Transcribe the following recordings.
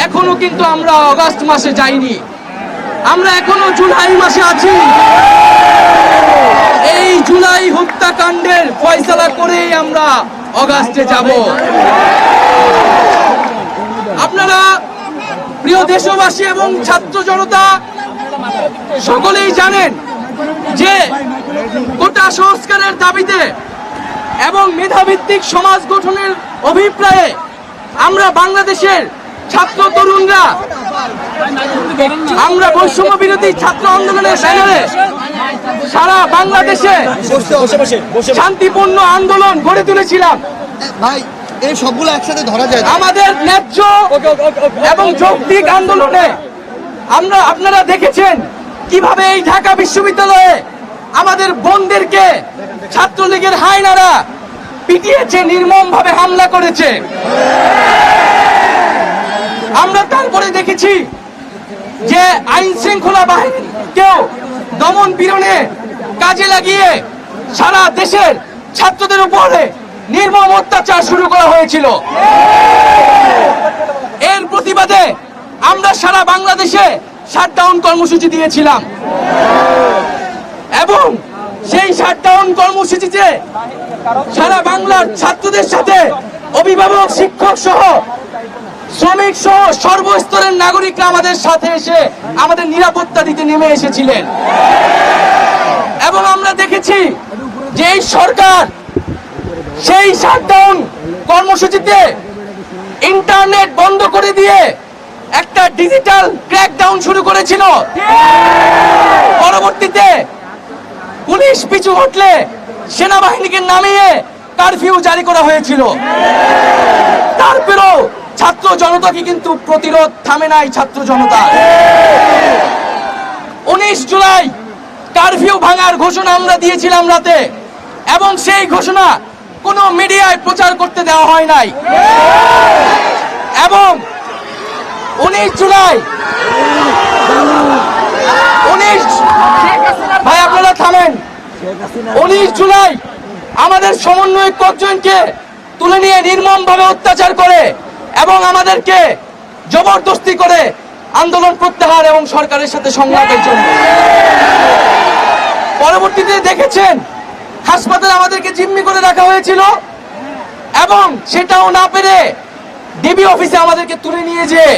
এখনো কিন্তু আমরা অগাস্ট মাসে যাইনি, আমরা এখনো জুলাই মাসে আছি। এই জুলাই হত্যাকাণ্ডের ফয়সালা করেই আমরা অগাস্টে যাব। আপনারা প্রিয় দেশবাসী এবং ছাত্র জনতা সকলেই জানেন যে কোটা সংস্কারের দাবিতে এবং মেধাভিত্তিক সমাজ গঠনের অভিপ্রায়ে আমরা বাংলাদেশের ছাত্র তরুণরা আমরা বৈষম্য বিরোধী ছাত্র আন্দোলনের ব্যানারে সারা বাংলাদেশে শান্তিপূর্ণ আন্দোলন গড়ে তুলেছিলাম। ভাই এই সবগুলো একসাথে ধরা যায়। আমাদের ন্যায্য এবং যৌক্তিক আন্দোলনে আপনারা দেখেছেন কিভাবে এই ঢাকা বিশ্ববিদ্যালয়ে আমাদের বোনদেরকে ছাত্রলীগের হায়নারা পিটিয়েছে, নির্মমভাবে হামলা করেছে। আমরা তারপরে দেখেছি যে আইন শৃঙ্খলা বাহিনীকেও দমন পীড়নে কাজে লাগিয়ে সারা দেশের ছাত্রদের উপরে নির্মম অত্যাচার শুরু করা হয়েছিল। এর প্রতিবাদে আমরা সারা বাংলাদেশে শাটডাউন কর্মসূচি দিয়েছিলাম এবং সেই শাটডাউন কর্মসূচিতে সারা বাংলার ছাত্রদের সাথে অভিভাবক, শিক্ষক সহ শ্রমিক সহ সর্বস্তরের নাগরিকরা আমাদের সাথে এসে আমাদের নিরাপত্তা দিতে নেমে এসেছিলেন। এবং আমরা দেখেছি যে এই সরকার সেই শাটডাউন কর্মসূচিতে ইন্টারনেট বন্ধ করে দিয়ে একটা ডিজিটাল ক্র্যাকডাউন শুরু করেছিল। পরবর্তীতে পুলিশ পিছু হটলে সেনাবাহিনীকে নামিয়ে কারফিউ জারি করা হয়েছিল। তারপরেও ছাত্র জনতাকে কিন্তু প্রতিরোধ থামে নাই। ছাত্র জনতা 19 জুলাই কারফিউ ভাঙার ঘোষণা আমরা দিয়েছিলাম রাতে, এবং সেই ঘোষণা কোনো মিডিয়ায় প্রচার করতে দেওয়া হয় নাই। এবং 19 জুলাই ভাই আপনারা থামেন। 19 জুলাই আমাদের সমন্বয়ক কয়েকজনকে তুলে নিয়ে নির্মমভাবে অত্যাচার করে এবং আমাদেরকে জবরদস্তি করে আন্দোলন প্রত্যাহার এবং সরকারের সাথে সংলাপের জন্য। পরবর্তীতে দেখেছেন হাসপাতালে আমাদেরকে জিম্মি করে রাখা হয়েছিল এবং সেটাও না পেরে ডিবি অফিসে আমাদেরকে তুলে নিয়ে যেয়ে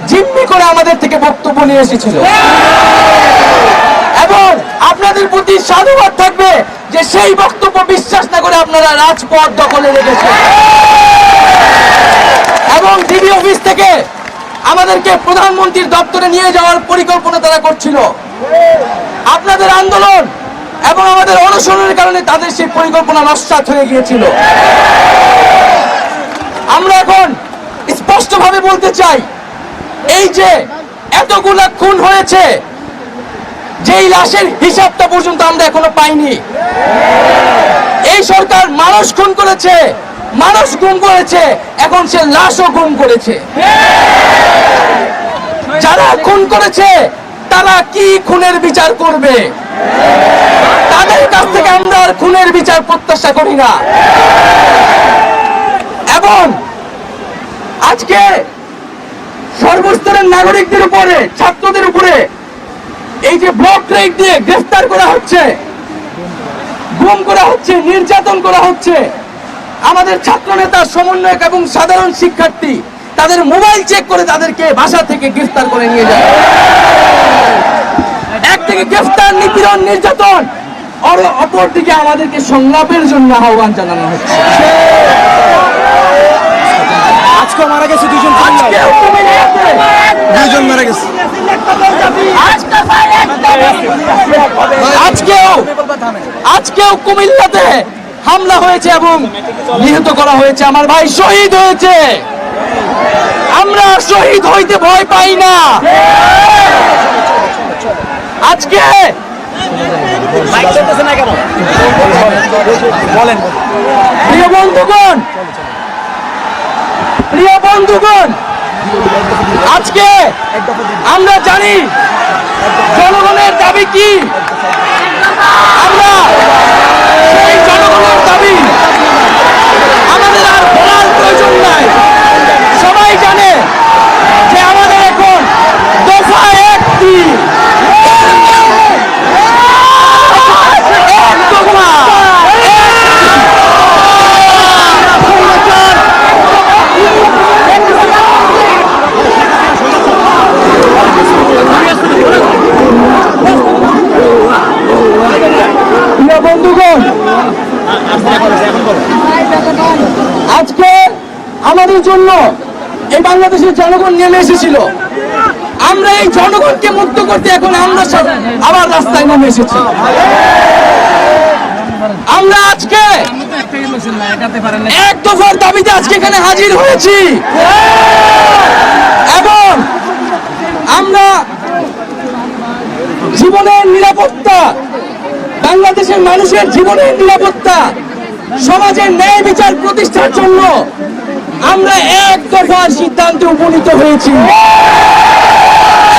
জিম্মি করে আমাদের থেকে বক্তব্য নিয়ে এসেছিল। এবং আপনাদের প্রতি সাধুবাদ থাকবে যে সেই বক্তব্য বিশ্বাস না করে আপনারা রাজপথ দখলে রেখেছেন এবং ডিবি অফিস থেকে আমাদেরকে প্রধানমন্ত্রীর দপ্তরে নিয়ে যাওয়ার পরিকল্পনা তারা করছিল। আপনাদের আন্দোলন এবং আমাদের অনশনের কারণে তাদের সেই পরিকল্পনা নস্যাৎ হয়ে গিয়েছিল। আমরা এখন স্পষ্টভাবে বলতে চাই, এই যে এতগুলা খুন হয়েছে, যেই লাশের হিসাবটা পর্যন্ত আমরা এখনো পাইনি। এই সরকার মানুষ খুন করেছে, মানুষ গুম করেছে, এখন সে লাশও গুম করেছে। যারা খুন করেছে তারা কি খুনের বিচার করবে? তাদের কাছ থেকে আমরা আর খুনের বিচার প্রত্যাশা করি না। এবং আজকে সর্বস্তরের নাগরিকদের উপরে, ছাত্রদের উপরে এই যে ব্লক রেড দিয়ে গ্রেফতার করা হচ্ছে, গুম করা হচ্ছে, নির্যাতন করা হচ্ছে, আমাদের ছাত্র নেতা, সমন্বয়ক এবং সাধারণ শিক্ষার্থী তাদের মোবাইল চেক করে তাদেরকে বাসা থেকে গ্রেফতার করে নিয়ে যায়। একদিকে গ্রেফতার, নিপীড়ন, নির্যাতন, অপরদিকে আমাদেরকে সংলাপের জন্য আহ্বান জানানো হচ্ছে। আজকে মারা গেছে দুজন মারা গেছে। আজকেও কুমিল্লাতে হামলা হয়েছে এবং নিহত করা হয়েছে। আমার ভাই শহীদ হয়েছে। আমরা শহীদ হইতে ভয় পাই না। আজকে প্রিয় বন্ধুগণ, আজকে আমরা জানি জনগণের দাবি কি। আমরা সেই জনগণের দাবি আমাদের আর বলার প্রয়োজন নাই। সবাই জানে যে ফ্যাসিবাদের জন্য এই বাংলাদেশের জনগণ নেমে এসেছিল। আমরা এই জনগণকে মুক্ত করতে এখন আমরা সব আবার রাস্তায় নেমে এসেছি। আমরা আজকে এক দফার দাবিতে আজকে এখানে হাজির হয়েছি এবং আমরা জীবনের নিরাপত্তা, বাংলাদেশের মানুষের জীবনের নিরাপত্তা, সমাজের ন্যায় বিচার প্রতিষ্ঠার জন্য আমরা এক দফার সিদ্ধান্তে উপনীত হয়েছি।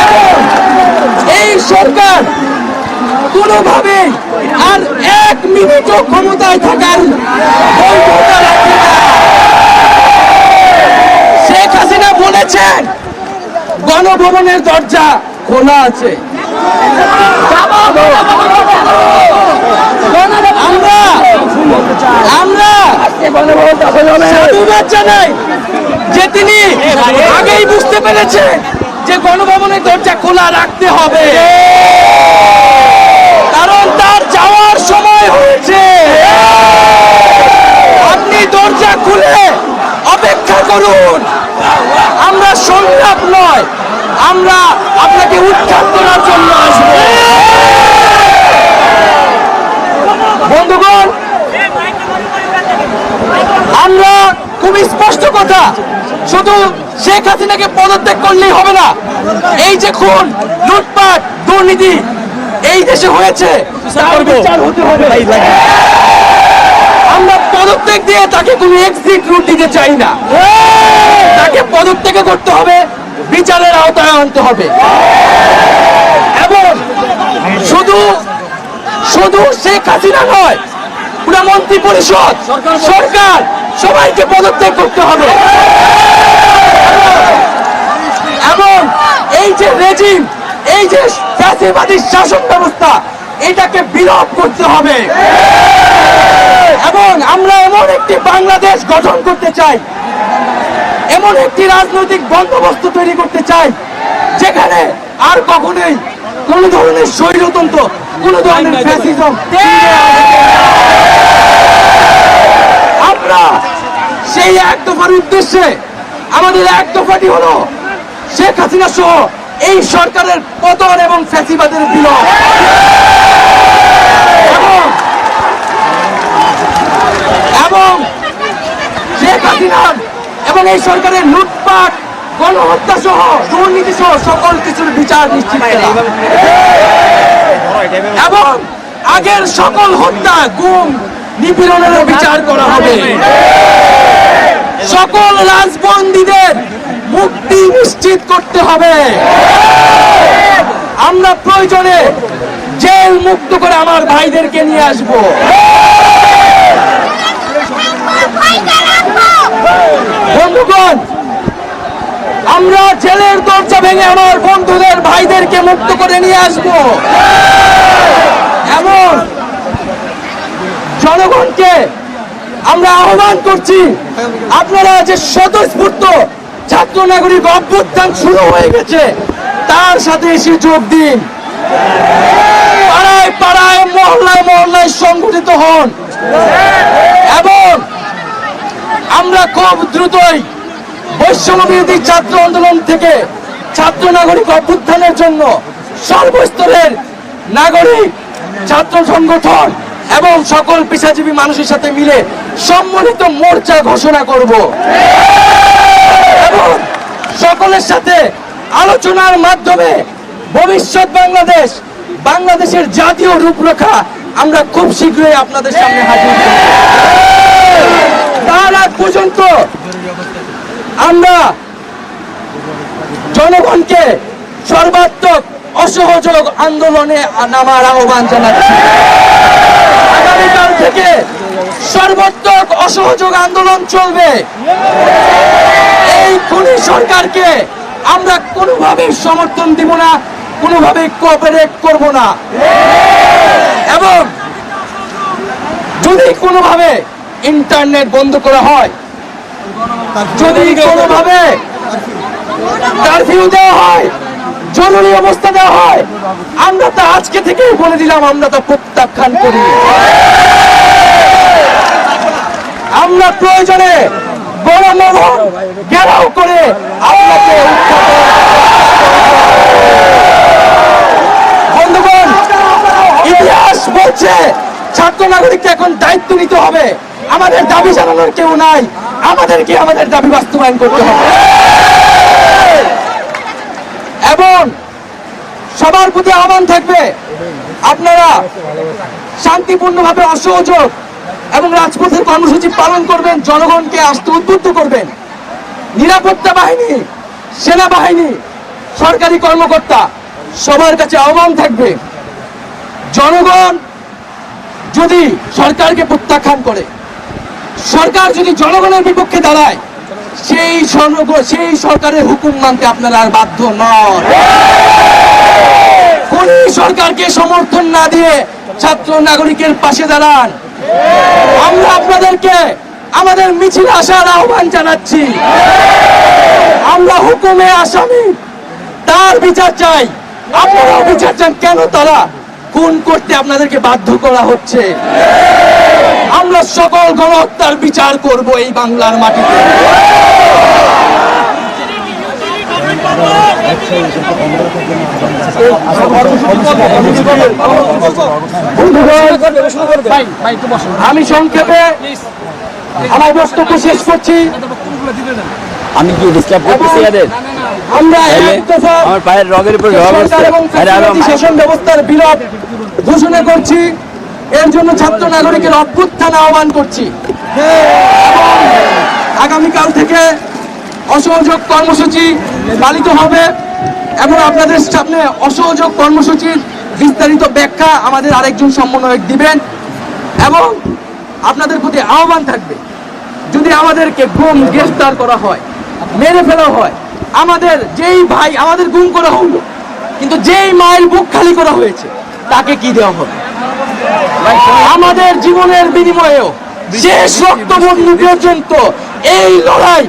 এবং এই সরকার কোনোভাবে আর এক মিনিটও ক্ষমতায় থাকার বৈধতা রাখে না। শেখ হাসিনা বলেছেন গণভবনের দরজা খোলা আছে। আমরা সাধুবাদ জানাই যে তিনি আগেই বুঝতে পেরেছেন যে গণভবনের দরজা খোলা রাখতে হবে, কারণ তার যাওয়ার সময় হয়েছে। আপনি দরজা খুলে অপেক্ষা করুন। আমরা সংলাপ নয়, আমরা আপনাকে উৎখাত করার জন্য আসব। বন্ধুগণ, আমরা খুব স্পষ্ট কথা, শুধু শেখ হাসিনাকে পদত্যাগ করলেই হবে না। এই যে খুন, লুটপাট, দুর্নীতি এই দেশে হয়েছে, তার বিচার হতে হবে। আমরা পদত্যাগ দিয়ে তাকে কোনো এক্সিট রুট দিতে চাই না। তাকে পদত্যাগ করতে হবে, বিচারের আওতায় আনতে হবে। এবং শুধু শুধু শেখ হাসিনা নয়, পুরো মন্ত্রী পরিষদ, সরকার সবাইকে পদত্যাগ করতে হবে। এবং এই যে রেজিম, এই যে ফ্যাসিবাদী শাসন ব্যবস্থা, এটাকে বিলোপ করতে হবে। এবং আমরা এমন একটি বাংলাদেশ গঠন করতে চাই, এমন একটি রাজনৈতিক বন্দোবস্ত তৈরি করতে চাই যেখানে আর কখনোই কোন ধরনের স্বৈরতন্ত্র, কোন ধরনের ফ্যাসিজম। আমরা সেই এক দফার উদ্দেশ্যে আমাদের এক দফাটি হলো শেখ হাসিনা সহ এই সরকারের পতন এবং ফ্যাসিবাদের বিলোপ। এবং শেখ হাসিনার এবং এই সরকারের লুটপাট, গণহত্যা সহ দুর্নীতি সহ সকল কিছুর বিচার নিশ্চিত করা। এবং আগের সকল হত্যা, গুম, নিপীড়নের বিচার করা হবে। সকল রাজবন্দীদের মুক্তি নিশ্চিত করতে হবে। আমরা প্রয়োজনে জেল মুক্ত করে আমার ভাইদেরকে নিয়ে আসব। বন্ধুগণ, আমরা জেলের দরজা ভেঙে আমার বন্ধুদের, ভাইদেরকে মুক্ত করে নিয়ে আসব। এবং জনগণকে আমরা আহ্বান করছি, আপনারা যে স্বতঃস্ফূর্ত ছাত্র নাগরিক অভ্যুত্থান শুরু হয়ে গেছে, তার সাথে এসে যোগ দিন। পাড়ায় পাড়ায়, মহল্লায় মহল্লায় সংগঠিত হন। এবং আমরা খুব দ্রুতই বৈষম্যবিরোধী ছাত্র আন্দোলন থেকে ছাত্র নাগরিক অভ্যুত্থানের জন্য সর্বস্তরের নাগরিক, ছাত্র সংগঠন এবং সকল পেশাজীবী মানুষের সাথে মিলে সম্মিলিত মোর্চা ঘোষণা করব। এবং সকলের সাথে আলোচনার মাধ্যমে ভবিষ্যৎ বাংলাদেশ, বাংলাদেশের জাতীয় রূপরেখা আমরা খুব শীঘ্রই আপনাদের সামনে হাজির করব। তার আগ পর্যন্ত আমরা জনগণকে সর্বাত্মক অসহযোগ আন্দোলনে নামার আহ্বান জানাচ্ছি। আগামীকাল থেকে সর্বাত্মক অসহযোগ আন্দোলন চলবে। এই খুনি সরকারকে আমরা কোনোভাবে সমর্থন দিব না, কোনোভাবে কোঅপারেট করব না। এবং যদি কোনোভাবে ইন্টারনেট বন্ধ করা হয়, যদি কোনোভাবে কারফিউ দেওয়া হয়, জরুরি অবস্থা দেওয়া হয়, আমরা তা আজকে থেকেই বলে দিলাম, আমরা তা প্রত্যাখ্যান করি। আমরা প্রয়োজনে গণমোহন ঘেরাও করে আপনাকে বন্ধুগণ, ইতিহাস বলছে ছাত্র নাগরিককে এখন দায়িত্ব নিতে হবে। আমাদের দাবি জানানোর কেউ নাই, আমাদেরকে আমাদের দাবি বাস্তবায়ন করতে হবে। এবং সবার প্রতি আহ্বান থাকবে, আপনারা শান্তিপূর্ণভাবে অসহযোগ এবং রাজপথের কর্মসূচি পালন করবেন, জনগণকে আসতে উদ্বুদ্ধ করবেন। নিরাপত্তা বাহিনী, সেনাবাহিনী, সরকারি কর্মকর্তা সবার কাছে আহ্বান থাকবে, জনগণ যদি সরকারকে প্রত্যাখ্যান করে, সরকার যদি জনগণের বিপক্ষে দাঁড়ায়, সেই সরকারের হুকুম মানতে আপনারা আর বাধ্য নন। কোন সরকারকে সমর্থন না দিয়ে ছাত্র নাগরিকের পাশে দাঁড়ান। আমরা আপনাদেরকে আমাদের মিছিলে আসার আহ্বান জানাচ্ছি। আমরা হুকুমে আসামি, তার বিচার চাই। আপনারাও বিচার চান, কেন তারা খুন করতে আপনাদেরকে বাধ্য করা হচ্ছে। আমরা সকল গণহত্যার বিচার করব এই বাংলার মাটিতে। আমি সংক্ষেপে আমার বক্তব্য শেষ করছি। আমি কি ডিস্টার্ব করতেছি এদের? আমরা আমার পায়ের রগের উপর সরকার এবং ফ্যাসিবাদী শাসন ব্যবস্থার বিলোপ ঘোষণা করছি। এর জন্য ছাত্র নাগরিকের অভ্যুত্থান আহ্বান করছি। আগামীকাল থেকে অসহযোগ কর্মসূচি পালিত হবে এবং আপনাদের সামনে অসহযোগ কর্মসূচির বিস্তারিত ব্যাখ্যা আমাদের আরেকজন সমন্বয়ক দিবেন। এবং আপনাদের প্রতি আহ্বান থাকবে, যদি আমাদেরকে গুম গ্রেফতার করা হয়, মেরে ফেলা হয়, আমাদের যেই ভাই আমাদের গুম করা হলো, কিন্তু যেই মায়ের বুক খালি করা হয়েছে তাকে কি দেওয়া হবে? আমাদের জীবনের বিনিময়েও শেষ রক্তবন্ধু পর্যন্ত এই লড়াই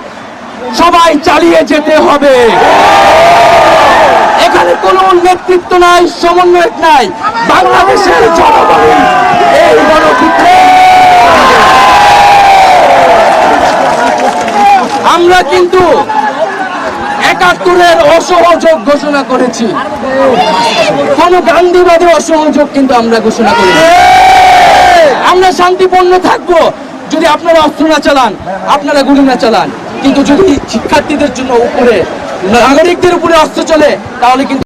সবাই চালিয়ে যেতে হবে। এখানে কোনো নেতৃত্ব নাই, সমন্বয়ক নাই, বাংলাদেশের জনগণ এই গণবিপ্লব। আমরা কিন্তু ৭১-এর অসহযোগ ঘোষণা করেছি, কোন গান্ধীবাদী অসহযোগ কিন্তু আমরা ঘোষণা করেছি। আমরা শান্তিপূর্ণ থাকবো যদি আপনারা অস্ত্র না চালান, আপনারা গুলি না চালান। কিন্তু যদি শিক্ষার্থীদের জন্য উপরে, নাগরিকদের উপরে অস্ত্র চলে, তাহলে কিন্তু